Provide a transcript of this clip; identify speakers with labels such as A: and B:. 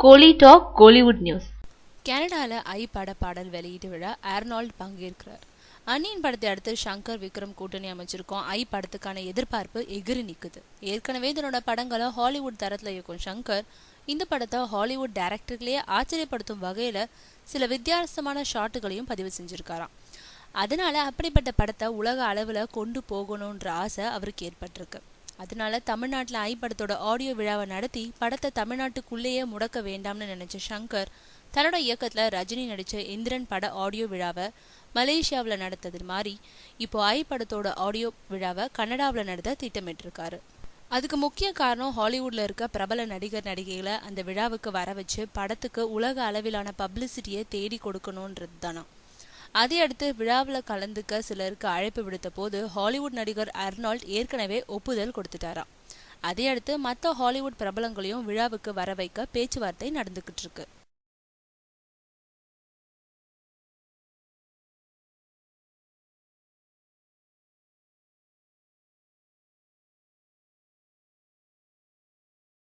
A: கோலி talk Kollywood news.
B: கனடால ஐ பட பாடல் வெளியீட்டு விழா ஆர்னால்ட் பங்கேற்கிறார். அன்னியின் படத்தை அடுத்து ஷங்கர் விக்ரம் கூட்டணி அமைச்சிருக்கோம். ஐ படத்துக்கான எதிர்பார்ப்பு எகிரி நிக்குது. ஏற்கனவே இதனோட படங்களை ஹாலிவுட் தரத்துல இருக்கும் ஷங்கர் இந்த படத்தை ஹாலிவுட் டைரக்டர்களையே ஆச்சரியப்படுத்தும் வகையில சில வித்தியாசமான ஷாட்டுகளையும் பதிவு செஞ்சிருக்காராம். அதனால அப்படிப்பட்ட படத்தை உலக அளவுல கொண்டு போகணும்ன்ற ஆசை அவருக்கு ஏற்பட்டிருக்கு. அதனால தமிழ்நாட்டில் ஐ படத்தோட ஆடியோ விழாவை நடத்தி படத்தை தமிழ்நாட்டுக்குள்ளேயே முடக்க வேண்டாம்னு நினைச்ச ஷங்கர் தன்னோட இயக்கத்துல ரஜினி நடிச்ச இந்திரன் பட ஆடியோ விழாவை மலேசியாவில் நடத்தது மாதிரி இப்போ ஐ படத்தோட ஆடியோ விழாவை கனடாவில் நடத்த திட்டமிட்டிருக்காரு. அதுக்கு முக்கிய காரணம் ஹாலிவுட்ல இருக்க பிரபல நடிகர் நடிகைகளை அந்த விழாவுக்கு வர வச்சு படத்துக்கு உலக அளவிலான பப்ளிசிட்டியை தேடி கொடுக்கணும்ன்றது தானா. அதை அடுத்து விழாவில் கலந்துக்க சிலருக்கு அழைப்பு விடுத்த போது ஹாலிவுட் நடிகர் ஆர்னால்ட் ஏற்கனவே ஒப்புதல் கொடுத்துட்டாராம். அதை அடுத்து மற்ற ஹாலிவுட் பிரபலங்களையும் விழாவுக்கு வர வைக்க பேச்சுவார்த்தை நடந்துகிட்டு இருக்கு.